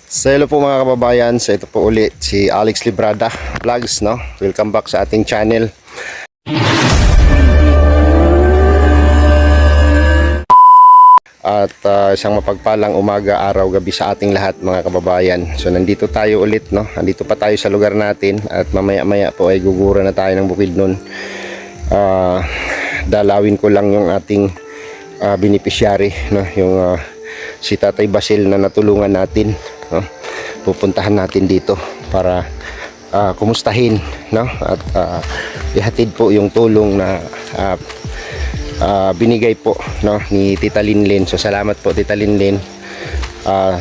So hello po mga kababayan, so ito po ulit si Alex Librada Vlogs, no? Welcome back sa ating channel. At isang mapagpalang umaga, araw, gabi sa ating lahat mga kababayan. So nandito tayo ulit, no? Nandito pa tayo sa lugar natin at mamaya-maya po ay gugura na tayo ng Bukidnon. Dalawin ko lang yung ating beneficiary, no? Yung si Tatay Basil na natulungan natin, no? Pupuntahan natin dito para kumustahin, no? At ihatid po yung tulong na binigay po, no, ni Tita Linlin. So salamat po Tita Linlin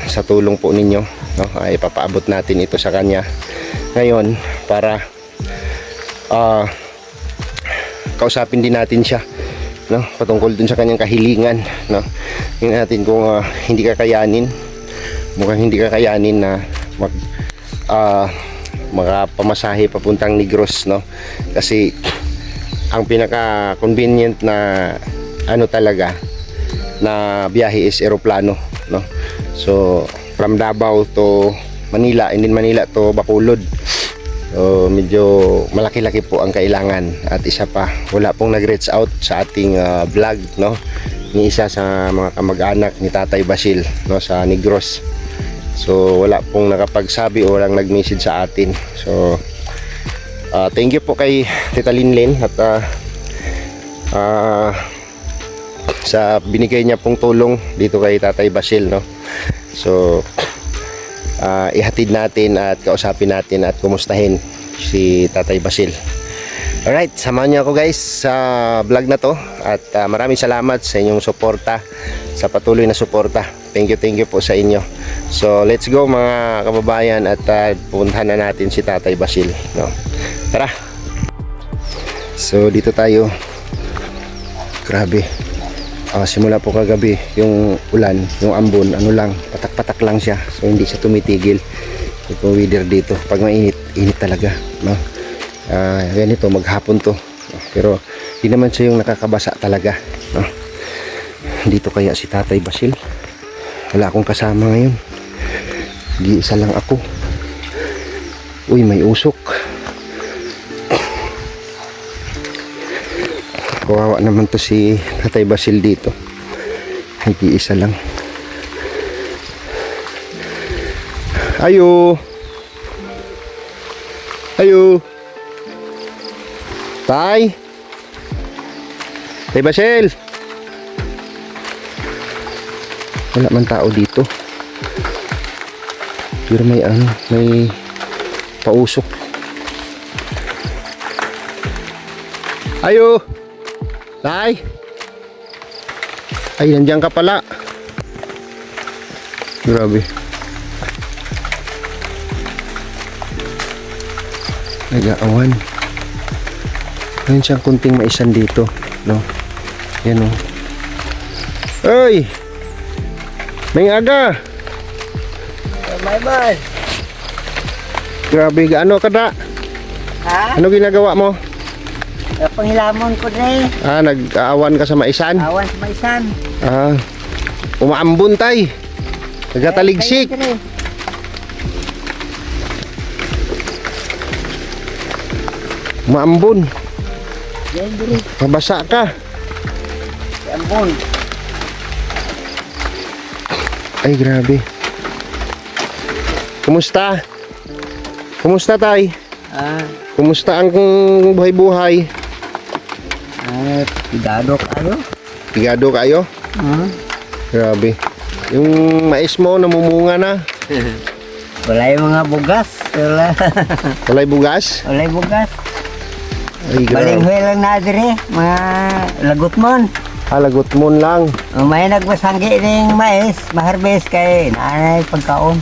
sa tulong po ninyo, no? Ay papaabot natin ito sa kanya ngayon para kausapin din natin siya, no, patungkol dun sa kanyang kahilingan, no. Tingnan natin kung hindi kakayanin, mukhang hindi kakayanin na makapamasahe papuntang Negros, no, kasi ang pinaka convenient na ano talaga na biyahe is eroplano, no. So from Davao to Manila, and then Manila to Bacolod. So medyo malaki-laki po ang kailangan. At isa pa, wala pong nag-reach out sa ating vlog, no, ni isa sa mga kamag-anak ni Tatay Basil, no, sa Negros. So wala pong nakapagsabi o walang nag-message sa atin. So thank you po kay Tita Linlin at sa binigay niya pong tulong dito kay Tatay Basil, no. So ihatid natin at kausapin natin at kumustahin si Tatay Basil. Alright, samahan niyo ako guys sa vlog na to at maraming salamat sa inyong suporta, sa patuloy na suporta. Thank you po sa inyo. So let's go mga kababayan at puntahan na natin si Tatay Basil, no. Tara. So dito tayo. Grabe. Simula po kagabi yung ulan, yung ambon, ano lang, patak-patak lang siya. So hindi siya tumitigil. Ito weather dito. Pag mainit, init talaga, no. Ganito maghapon to. Pero hindi naman siya yung nakakabasa talaga, no. Dito kaya si Tatay Basil. Wala akong kasama ngayon. Isa lang ako. Uy, may usok. Kawawa naman to si Tatay Basil dito. Nag-iisa lang. Ayo. Ayo. Tay. Tay Basil. Wala man tao dito. Pero may may pausok. Ayo. Tay. Ay, nandiyan ka pala. Grabe. Nag-aawan. Ayun siyang kunting maisan dito, no. Yan, oh. Ay! May aga. Bye. Grabe, gaano ka da? Ha? Ano ginagawa mo? Panghilamon ko na eh. Nag-aawan ka sa maisan? Awan sa maisan. Umaambon tay. Nagkataligsik. Umaambon. Yan diri. Mabasa ka. Si ambon. Ay, grabe. Kumusta? Kumusta tay? Kumusta ang buhay-buhay? Pigado kayo. Pigado kayo? Grabe. Yung mais mo namumunga na. Wala yung mga bugas. Walay bugas? Wala yung bugas. Ay, grabe. Balinghoy lang na diri. Mga lagot mon. Lagot mo lang. May nagbasanggi ng mais. Maharbes kay naanay pagkaon.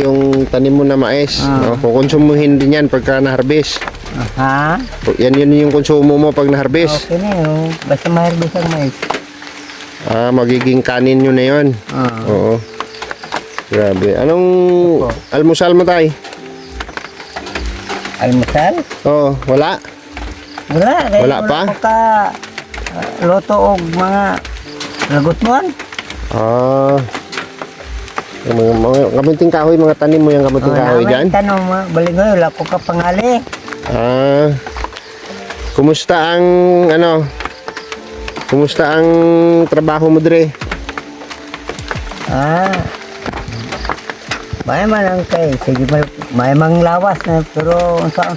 Yung tanim mo na mais, no? Kukonsumuhin din yan pagka na-harvest. Ha? Yan yung konsumo mo pag na-harvest. Okay na yun. Basta maharbes ang mais. Magiging kanin nyo na yun. Oo. Grabe. Anong almusal mo tay? Almusal? Oo, wala? Wala pa? Loto og mga lagot mon. Kamunting kahoy, mga tanim mo yung kamunting kahoy dyan? Tanong mo, balingoy, wala ko ka pangali. Kumusta ang kumusta ang trabaho mo dre? May man ang kay, sige may mang lawas na, pero sa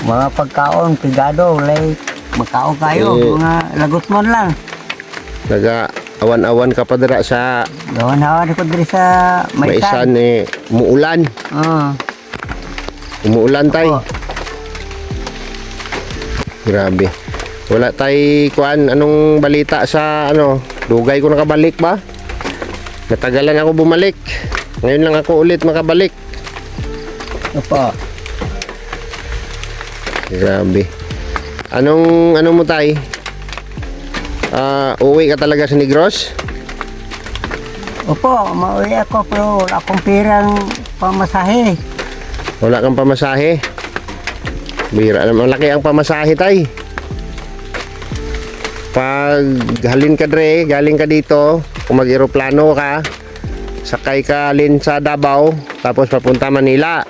mga pagkaon, pigado, like, magkaon kayo, mga lagot mo lang. Naga awan-awan ka pa dira sa Gawan-hawan ko diri sa maisan umuulan. Umuulan tay. Grabe. Wala tay kuan anong balita sa dugay ko nakabalik ba? Natagalan ako bumalik. Ngayon lang ako ulit makabalik. Opo. Grabe. Ano mo tay? Uwi ka talaga sa Negros? Opo, mauwi ako pero wala akong pirang pamasahe. Wala kang pamasahe? Bira, malaki ang pamasahe tay. Pag halin ka dre, galing ka dito, kung mag-eroplano ka, sakay ka halin sa Davao, tapos papunta Manila.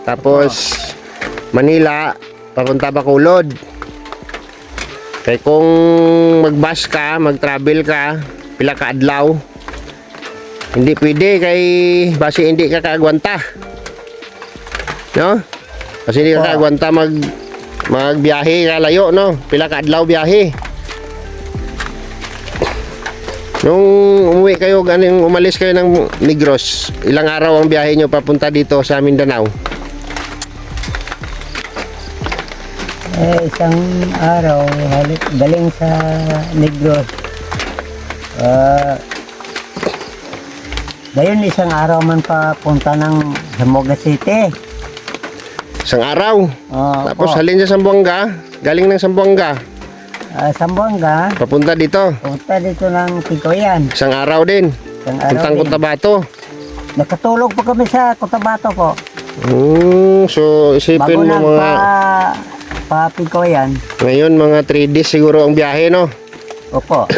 Tapos Manila, papunta Bacolod. Kaya kung mag-bus ka, mag-travel ka, pila ka adlaw, hindi pwede kay base hindi ka kaagwanta. No? Kasi hindi ka kaagwanta magbiyahe ka layo, no? Pila ka adlaw biyahe. Nung umuwi kayo, umalis kayo ng Negros, ilang araw ang biyahe nyo papunta dito sa Mindanao? Isang araw, galing sa Negros. Ngayon isang araw man papunta ng Zamboanga City. Isang araw? Tapos halin sa Zamboanga, galing ng Zamboanga, Zamboanga, papunta dito. punta dito ng Picoyan. Isang araw din. Isang araw Puntang din. Cotabato. Nakatulog pa kami sa Cotabato po. So isipin Bago mo mga pa Picoyan. ngayon mga 3 days siguro ang biyahe, no? Opo.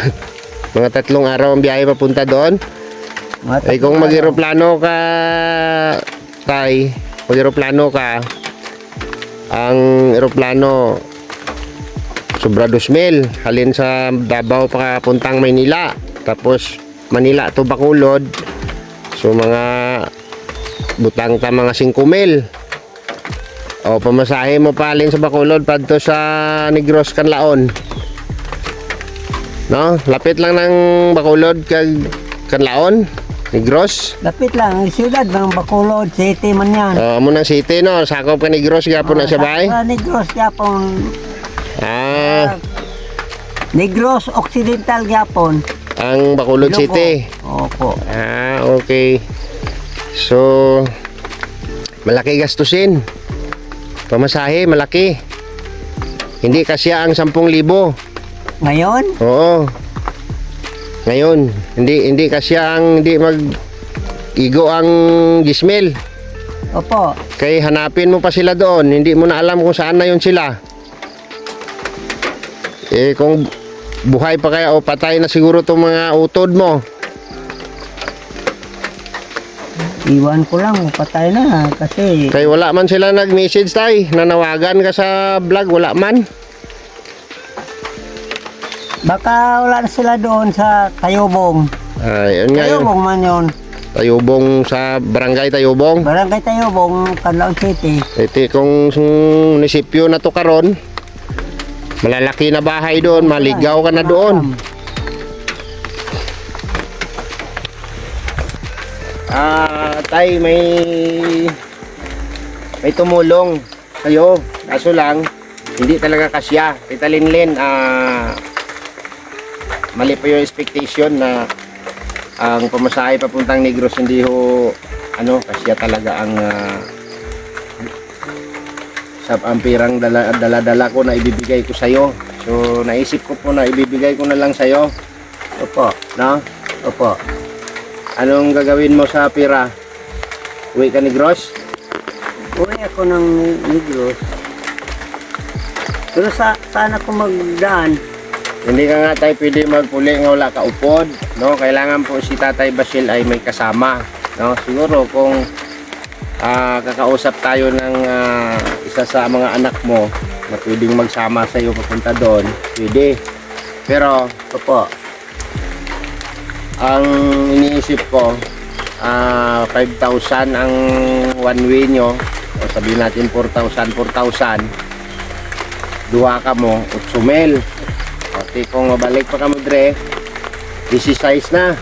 Mga 3 araw ang biyahe papunta doon. Ay kung mag-eroplano ka tay, mag-eroplano ka, ang eroplano sobra 2,000 halin sa Davao papuntang Maynila, tapos Manila to Bacolod, so mga butang ta mga 5,000. O pamasahe mo pa halin sa Bacolod padto sa Negros Canlaon, no? Lapit lang ng Bacolod kag Canlaon, Negros. Lapit lang, siyudad ng Bacolod City man yan. Amo ng city, no? Sakop ka Negros gyapon na siya bay. Sa Negros Japon. Negros Occidental Japon. Ang Bacolod Ilocos. City. Opo. Okay. So malaki gastusin. Pamasahe malaki. Hindi kasi ang 10,000. Ngayon? Oo. Ngayon, hindi kasi ang hindi igo ang 10,000. Opo. Kaya hanapin mo pa sila doon, hindi mo na alam kung saan na yun sila. Kung buhay pa kaya o patay na siguro itong mga utod mo. Iwan ko lang, patay na kasi Kaya wala man sila nag-message tay, nanawagan ka sa vlog, wala man. baka wala na sila doon sa Tayubong. Yun nga yun. Tayubong man yun. Tayubong sa barangay Tayubong. Barangay Tayubong, Canlaon City. Kung munisipyo na to karon, malalaki na bahay doon, maligaw ka na doon. Tay, may tumulong sa'yo. Kaso lang, hindi talaga kasya. Tita Linlin, mali pa yung expectation na ang pamasahe papuntang Negros hindi ho kasya talaga ang ang pirang dala-dala ko na ibibigay ko sa'yo. So naisip ko po na ibibigay ko na lang sa'yo. Opo. No? Opo. Anong gagawin mo sa pira? Uwi ka Negros? Uwi ako ng Negros. Pero saan ako magdaan? Hindi ka nga tayo pwede magpuli nga wala ka upod. no, kailangan po si Tatay Basil ay may kasama, no. Siguro kung kakausap tayo ng isa sa mga anak mo na pwedeng magsama sa iyo papunta doon, pwede. Pero Opo. ang iniisip ko, 5,000 ang one way nyo, o sabihin natin 4,000 duha ka mo 8,000. Okay, kung mabalik pa ka mo dre, busy size na.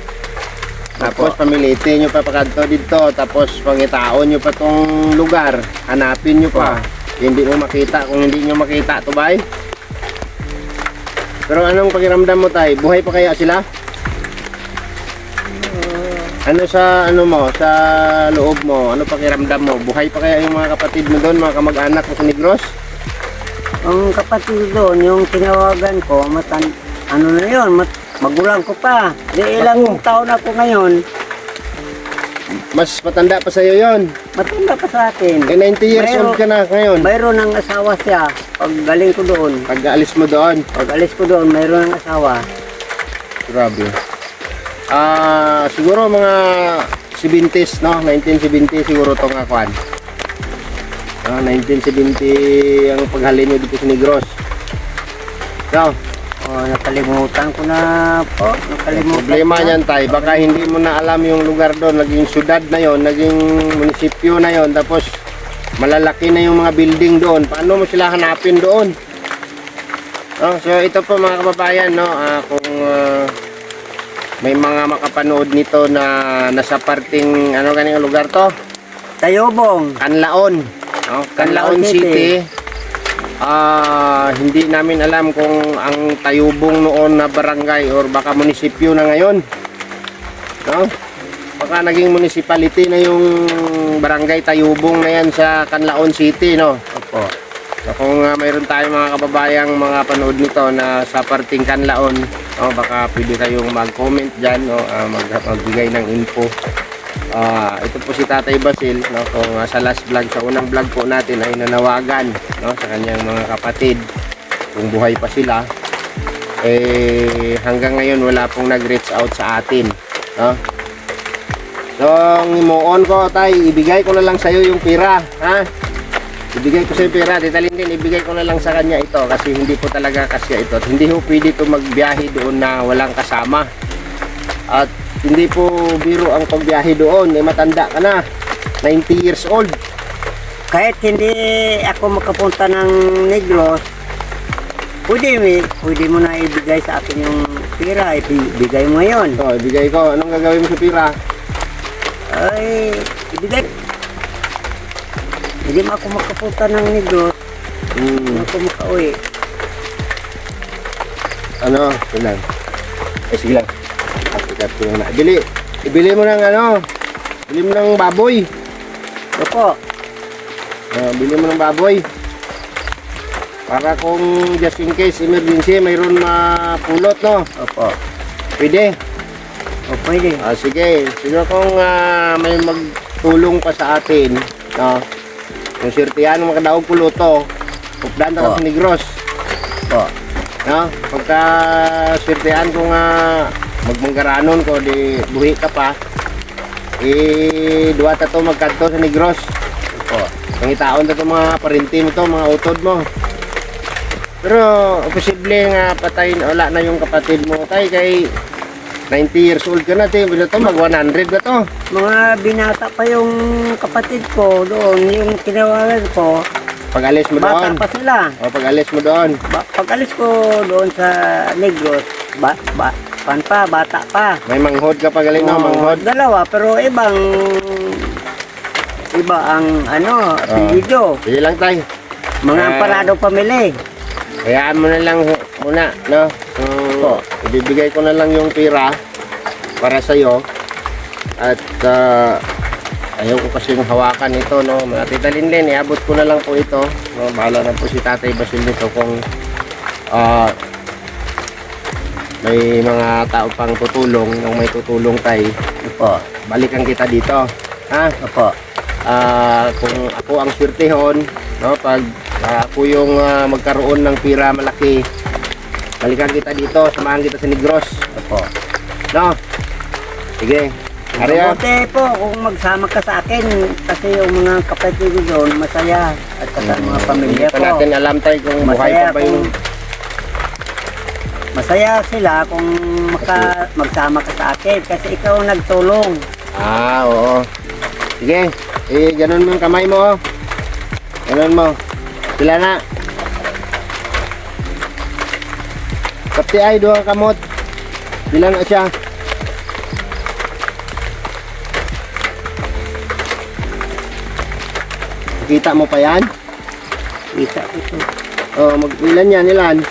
Tapos pamilitin nyo pa pakanto dito, tapos pangitaon nyo pa tong lugar, hanapin nyo pa. Hindi mo makita, kung hindi nyo makita to bay. Pero anong pakiramdam mo tay? Buhay pa kaya sila? Ano sa ano mo, sa loob mo, ano pakiramdam mo? Buhay pa kaya yung mga kapatid mo doon, mga kamag-anak mo sa Negros? Ang kapatid doon, yung tinawagan ko, ano na yun, magulang ko pa. Di ilang taon ako ngayon, Mas matanda pa sa'yo yon. matanda pa sa akin. 90 years old ka na ngayon. Mayroon ng asawa siya. Pag galing ko doon, Pag alis mo doon, pag alis ko doon, mayroon ng asawa. grabe. Siguro mga 70s, no? 1970 siguro itong akuan. 1970 ang paghalin nyo dito sa Negros. No? Nakalimutan ko na po. Nakalimutan Problema ko na. niyan tay, baka hindi mo na alam yung lugar doon, naging syudad na yon, naging munisipyo na yon, tapos malalaki na yung mga building doon. Paano mo sila hanapin doon? No? So ito po mga kababayan, no? Kung may mga makapanood nito na nasa parting ano ganing lugar to? Tayobong. Canlaon, no? Canlaon City. Hindi namin alam kung ang Tayubong noon na barangay or baka munisipyo na ngayon, no? Baka naging municipality na yung barangay Tayubong na yan sa Canlaon City, no? Opo. So kung mayroon tayong mga kababayang mga panood nito na sa parting Canlaon, no, baka pwede kayong mag-comment dyan, no? Magbigay ng info. Ito po si Tatay Basil, no, kung sa last vlog, sa unang vlog po natin ay nanawagan, no, sa kanyang mga kapatid kung buhay pa sila, hanggang ngayon wala pong nag-reach out sa atin, no? So ang imuon ko tay, ibigay ko na lang sa iyo yung pira, ha? Ibigay ko sa iyo pira, Tita Linlin, ibigay ko na lang sa kanya ito kasi hindi po talaga kasya ito. Hindi po pwede ito magbiyahe doon na walang kasama. At hindi po biro ang pagbiyahe doon, matanda ka na, 90 years old. Kahit hindi ako makapunta ng Negros, pwede mo na ibigay sa akin yung pira. Ibigay mo ngayon. So, ibigay ko. Anong gagawin mo sa pira? Ay, ibigay. Hindi mo ako makapunta ng Negros. Hindi ako makauwi. Ano? Yun lang. Sige lang. Sikat ko lang na. Ibili mo ng ano? Bili mo ng baboy. Opo. Bili mo ng baboy. Para kung just in case emergency, mayroon mapulot, no? Opo. Pwede. O pwede. Sige. Siguro kung may magtulong pa sa atin, no? Yung sirtihan, makadaog puluto. Updan na sa Negros. Opo. No? Pagka sirtihan ko magmanggaranon ko, di buhi ka pa, duwa ta to magkanto sa Negros. Opo. Pangitaon ta to mga parinti mo to, mga utod mo. Pero posible nga patayin, wala na yung kapatid mo tay, kay 90 years old ka na, bilo to mag 100 na to. Mga binata pa yung kapatid ko doon, yung tinawagan ko, Pag alis mo bata doon, pa sila. o pag alis mo doon, Pag alis ko doon sa Negros, bata pa. may manghod ka pag alis, no? Oo, Manghod. dalawa, pero iba ang apelyido. Sige lang tay. Mga Parado family. Hayaan mo na lang muna, no? So, ibibigay ko na lang yung pira para sa iyo. At ayaw ko kasi yung hawakan ito, no? Mga Tita Linlin, iabot ko na lang po ito, no? Bahala na po si Tatay Basil nito kung may mga tao pang tutulong, nung may tutulong tayo. Opo. Balikan kita dito, ha? Opo. Kung ako ang swertehon, no, pag ako yung magkaroon ng pira malaki, balikan kita dito, samahan kita sa Negros, Opo. no? Sige. Ariya. Mabuti po kung magsama ka sa akin kasi yung mga kapatid ko doon masaya at saka mga pamilya Hindi pa ko. natin alam tayo kung buhay pa ba yung... Masaya sila kung magsama ka sa akin kasi ikaw ang nagtulong. Ah, oo. Sige. Ganun mo yung kamay mo. Ganun mo. Pila na. Kapti ay, doon kamot. Bilang na siya. Kita mo pa yan? Kita ko ito. Oh, ilan yan, ilan?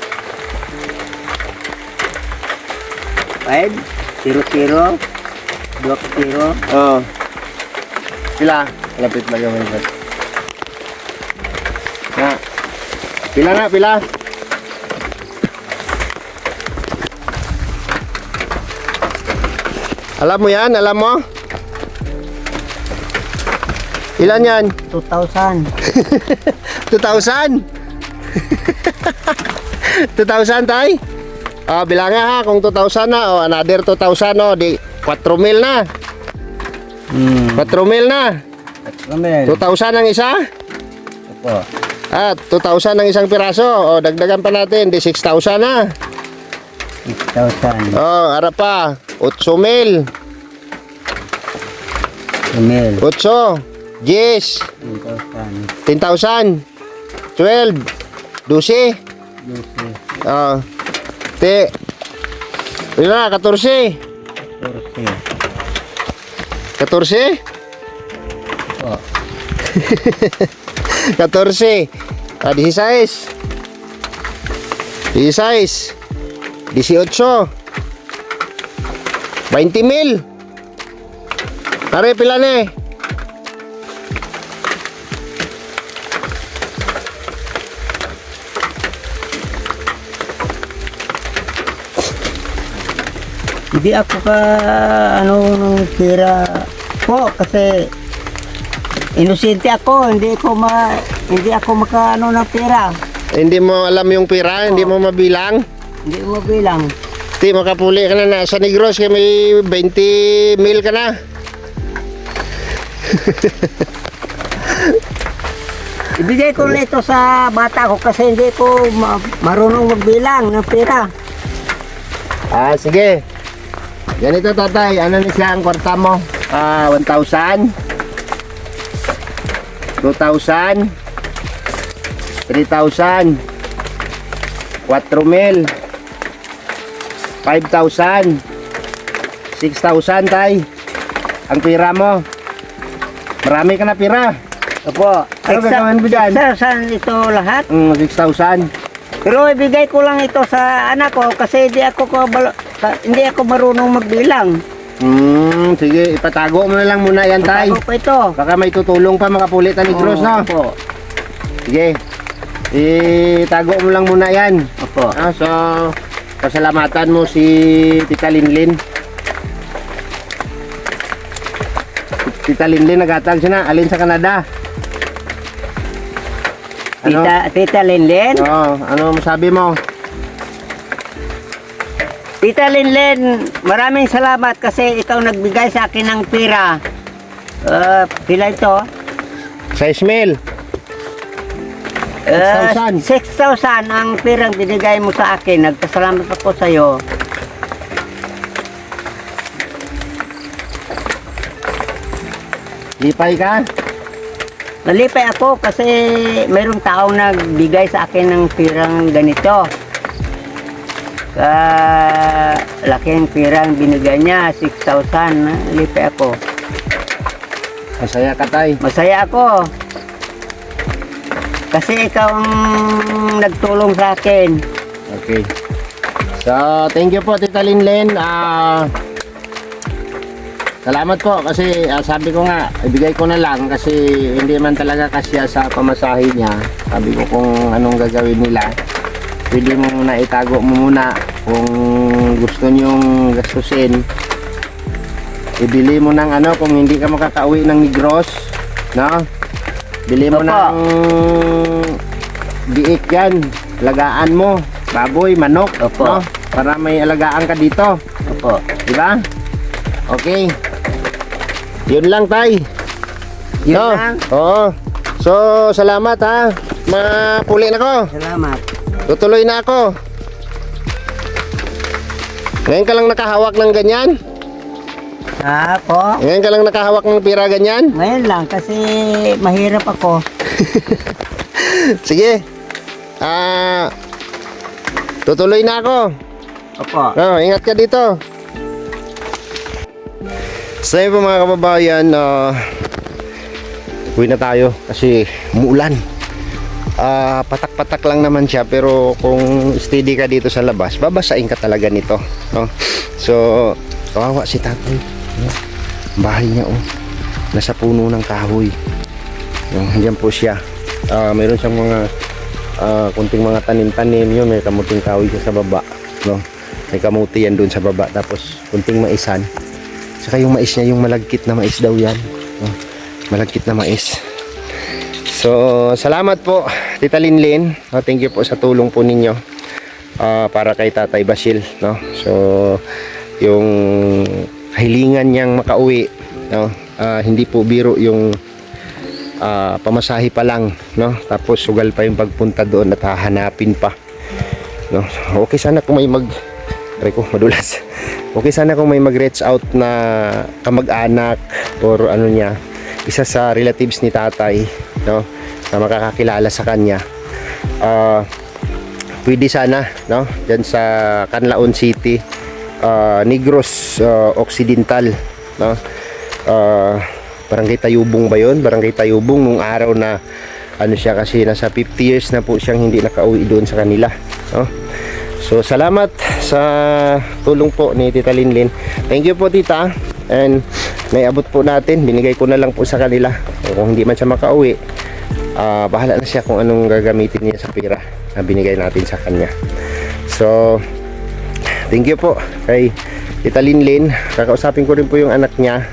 5, 0, 0, 2, 0. Oh. Pila? Lapit lang yung helmet. Na. Pila na, pila? Alam mo yan? Alam mo? Ilan yan? 2,000. 2,000? 2,000 tay? Oh, bilang nga ha, kung 2,000 na, oh, another 2,000, oh, di 4,000 na. 4,000 na. 2,000 ang isa? Opo. At 2,000 ang isang piraso. Oh, dagdagan pa natin, di 6,000 na. 6,000. Oh, harap pa. 8,000. Email. 8, 10, 10,000. 10,000, 12, 12. Oh. Ilan na? 14. 14? Oh. 14. 16. 16. 18. 20,000. Pare, pila na eh. Hindi ako ng pera po kasi inosente ako, hindi ako ng pera. Hindi mo alam yung pira, hindi mo mabilang. Hindi mo bilang. Di makapuli ka na sa Negros kaya may 20,000 ka na. Ibigay ko na ito sa bata ko kasi hindi ko marunong magbilang ng pera. Ah, sige. Ganito tatay, ano na siya ang kwarta mo? 1,000, 2,000, 3,000, 4,000, 5,000, 6,000 tay. Ang pira mo. Marami ka na pira. Opo. Ano gagawin mo dyan? 6,000 ito lahat. 6,000. Pero ibigay ko lang ito sa anak ko kasi hindi ako marunong magbilang. Sige, ipatago mo na lang muna yan tay. Patago ko ito. Baka may tutulong pa makapulit ni Gross, no? Opo. Sige. Itago mo lang muna yan. Opo. So, pasalamatan mo si Tita Linlin. Tita Linlin, nagatag siya na. Alin sa Canada? Ano? Tita Linlin? Oo, ano masabi mo? Tita Linlin, maraming salamat kasi ikaw nagbigay sa akin ng pera. Pila ito? 6,000. 6,000. 6,000 ang perang binigay mo sa akin. Nagpasalamat ako sa iyo. Lipay ka? Nalipay ako kasi mayroong taong nagbigay sa akin ng perang ganito. Laking perang binigay niya, 6,000. Nalipay ako. Masaya ka tay. Masaya ako. Kasi ikaw ang nagtulong sa akin. Okay. So, thank you po Tita Linlin. Salamat po kasi sabi ko nga, ibigay ko na lang kasi hindi man talaga kasya sa pamasahe niya. Sabi ko kung anong gagawin nila. Pwede mo muna itago mo muna kung gusto niyong gastusin. Ibili mo ng ano kung hindi ka makakauwi ng Negros, no? Bili mo Opo. ng biik yan. Alagaan mo, baboy, manok, Opo. no? Para may alagaan ka dito. Opo. Di ba? Okay. Yun lang, tay. Yun No? lang. Oo. So, salamat ha. Mapuli na ko. Salamat. Tutuloy na ako. Ngayon ka lang nakahawak ng ganyan? Ako? Ngayon ka lang nakahawak ng pira ganyan? Ngayon lang kasi mahirap ako. Sige. Tutuloy na ako. Opo. Ingat ka dito. So yun po mga kababayan, uwi na tayo kasi umuulan. Patak-patak lang naman siya, pero kung steady ka dito sa labas, babasain ka talaga nito, no? So kawawa si tatay, no? Bahay niya, oh, nasa puno ng kahoy. Diyan po siya. Mayroon siyang mga kunting mga tanim-tanim. Yun, may kamuting kahoy siya sa baba, no? May kamuti yan doon sa baba, tapos kunting maisan. Saka yung mais niya, yung malagkit na mais daw yan, no? Malagkit na mais. So, salamat po, Tita Linlin. Thank you po sa tulong po ninyo para kay Tatay Basil, no? So, yung kahilingan niyang makauwi, no? Hindi po biro yung pamasahe pa lang, no? Tapos sugal pa yung pagpunta doon at hahanapin pa, no? Okay sana kung may madulas. Okay sana kung may mag-reach out na kamag-anak or ano niya, isa sa relatives ni tatay, no, na makakakilala sa kanya. Pwede sana, no, dyan sa Canlaon City, Negros Occidental, no, Barangay Tayubong ba yun? Barangay Tayubong, nung araw na ano siya, kasi nasa 50 years na po siyang hindi nakauwi doon sa kanila, no? So salamat sa tulong po ni Tita Linlin. Thank you po, tita. And naiabot po natin, binigay ko na lang po sa kanila. Kung hindi man siya makauwi, bahala na siya kung anong gagamitin niya sa pera na binigay natin sa kanya. So thank you po kay Tita Linlin. Kakausapin ko rin po yung anak niya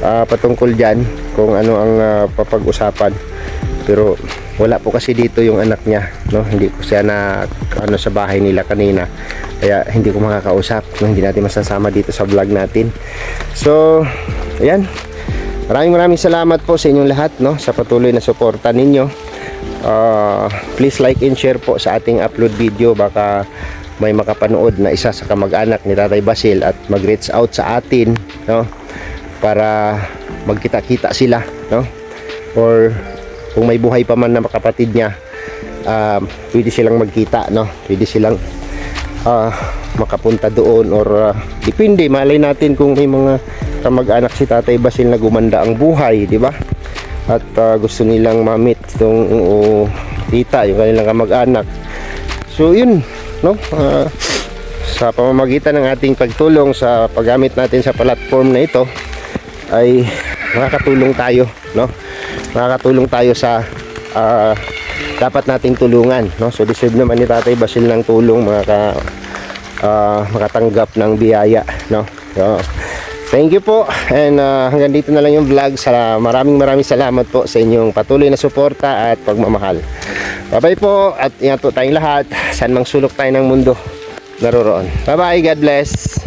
patungkol dyan kung ano ang papag-usapan, pero wala po kasi dito yung anak niya, no? Hindi ko siya na ano sa bahay nila kanina, kaya hindi ko makakausap, no? Hindi natin masasama dito sa vlog natin. So ayan, maraming salamat po sa inyong lahat, no, sa patuloy na suporta ninyo. Please like and share po sa ating upload video, baka may makapanood na isa sa kamag-anak ni Tatay Basil at mag-reach out sa atin, no, para magkita-kita sila, no? Or kung may buhay pa man na kapatid niya, pwede silang magkita, no? Pwede silang makapunta doon, or depende, malay natin kung may mga kamag-anak si Tatay Basil na gumanda ang buhay, di ba? At gusto nilang ma-meet itong tita, yung kanilang kamag-anak. So yun, no? Sa pamamagitan ng ating pagtulong sa paggamit natin sa platform na ito, ay makakatulong tayo, no? Makakatulong tayo sa dapat nating tulungan, no? So deserve naman ni Tatay Basil ng tulong, makatanggap ng biyaya, no? So, thank you po, and hanggang dito na lang yung vlog. Maraming salamat po sa inyong patuloy na suporta at pagmamahal. Bye bye po, at ingat po tayong lahat saan mang sulok tayo ng mundo naroroon. Bye bye, God bless.